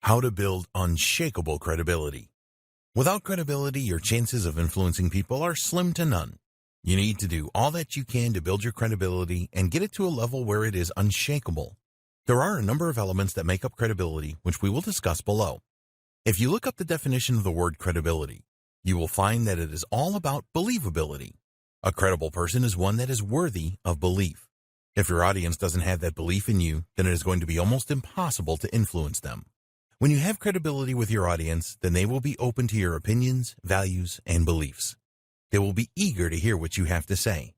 How to build unshakable credibility. Without credibility, your chances of influencing people are slim to none. You need to do all that you can to build your credibility and get it to a level where it is unshakable. There are a number of elements that make up credibility, which we will discuss below. If you look up the definition of the word credibility, you will find that it is all about believability. A credible person is one that is worthy of belief. If your audience doesn't have that belief in you, then it is going to be almost impossible to influence them. When you have credibility with your audience, then they will be open to your opinions, values, and beliefs. They will be eager to hear what you have to say.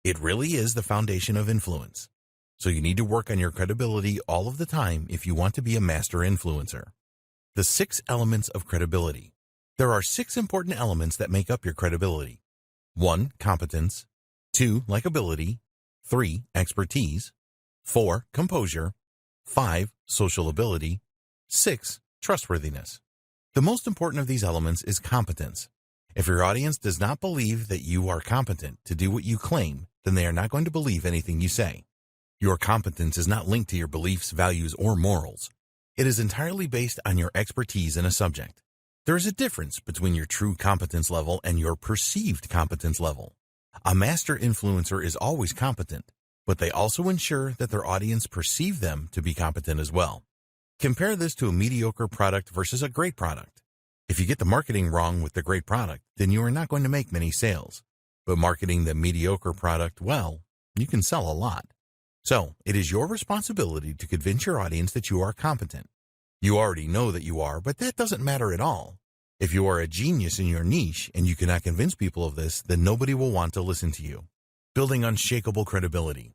It really is the foundation of influence. So you need to work on your credibility all of the time if you want to be a master influencer. The 6 elements of credibility. There are 6 important elements that make up your credibility. 1. Competence. 2. Likability. 3. Expertise. 4. Composure. 5. Social ability. 6. Trustworthiness. The most important of these elements is competence. If your audience does not believe that you are competent to do what you claim, then they are not going to believe anything you say. Your competence is not linked to your beliefs, values, or morals. It is entirely based on your expertise in a subject. There is a difference between your true competence level and your perceived competence level. A master influencer is always competent, but they also ensure that their audience perceive them to be competent as well. Compare this to a mediocre product versus a great product. If you get the marketing wrong with the great product, then you are not going to make many sales. But marketing the mediocre product well, you can sell a lot. So, it is your responsibility to convince your audience that you are competent. You already know that you are, but that doesn't matter at all. If you are a genius in your niche and you cannot convince people of this, then nobody will want to listen to you. Building unshakable credibility.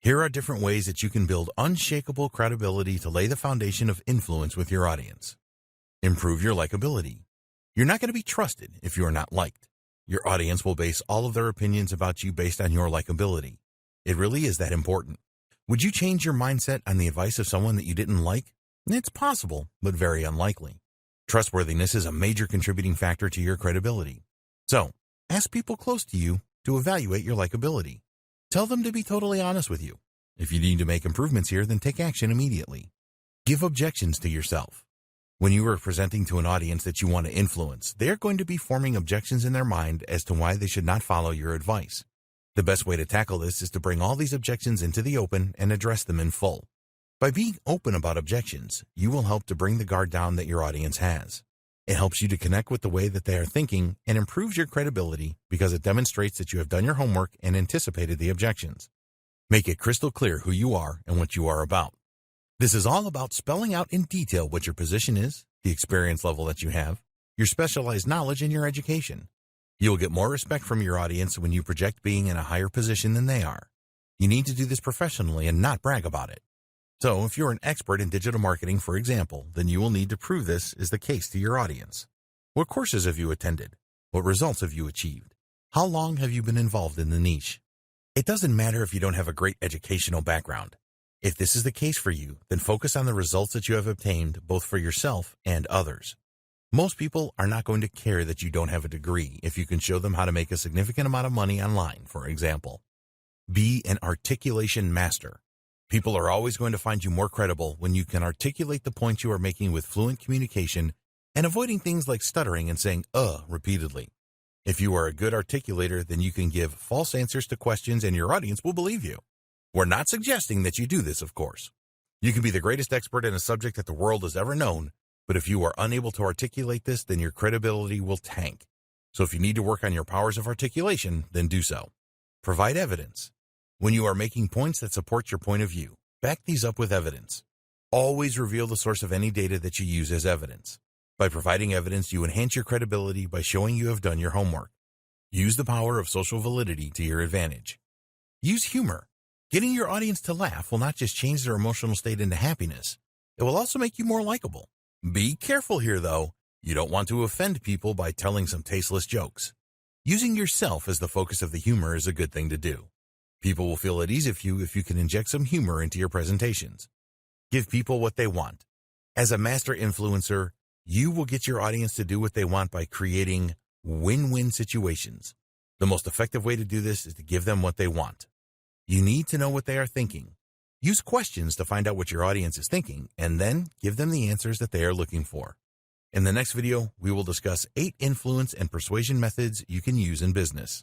Here are different ways that you can build unshakable credibility to lay the foundation of influence with your audience. Improve your likability. You're not going to be trusted if you are not liked. Your audience will base all of their opinions about you based on your likability. It really is that important. Would you change your mindset on the advice of someone that you didn't like? It's possible, but very unlikely. Trustworthiness is a major contributing factor to your credibility. So, ask people close to you to evaluate your likability. Tell them to be totally honest with you. If you need to make improvements here, then take action immediately. Give objections to yourself. When you are presenting to an audience that you want to influence, they are going to be forming objections in their mind as to why they should not follow your advice. The best way to tackle this is to bring all these objections into the open and address them in full. By being open about objections, you will help to bring the guard down that your audience has. It helps you to connect with the way that they are thinking and improves your credibility because it demonstrates that you have done your homework and anticipated the objections. Make it crystal clear who you are and what you are about. This is all about spelling out in detail what your position is, the experience level that you have, your specialized knowledge, and your education. You will get more respect from your audience when you project being in a higher position than they are. You need to do this professionally and not brag about it. So if you're an expert in digital marketing, for example, then you will need to prove this is the case to your audience. What courses have you attended? What results have you achieved? How long have you been involved in the niche? It doesn't matter if you don't have a great educational background. If this is the case for you, then focus on the results that you have obtained both for yourself and others. Most people are not going to care that you don't have a degree if you can show them how to make a significant amount of money online, for example. Be an articulation master. People are always going to find you more credible when you can articulate the points you are making with fluent communication and avoiding things like stuttering and saying repeatedly. If you are a good articulator, then you can give false answers to questions and your audience will believe you. We're not suggesting that you do this, of course. You can be the greatest expert in a subject that the world has ever known, but if you are unable to articulate this, then your credibility will tank. So if you need to work on your powers of articulation, then do so. Provide evidence. When you are making points that support your point of view, back these up with evidence. Always reveal the source of any data that you use as evidence. By providing evidence, you enhance your credibility by showing you have done your homework. Use the power of social validity to your advantage. Use humor. Getting your audience to laugh will not just change their emotional state into happiness. It will also make you more likable. Be careful here, though. You don't want to offend people by telling some tasteless jokes. Using yourself as the focus of the humor is a good thing to do. People will feel at ease with you if you can inject some humor into your presentations. Give people what they want. As a master influencer, you will get your audience to do what they want by creating win-win situations. The most effective way to do this is to give them what they want. You need to know what they are thinking. Use questions to find out what your audience is thinking, and then give them the answers that they are looking for. In the next video, we will discuss 8 influence and persuasion methods you can use in business.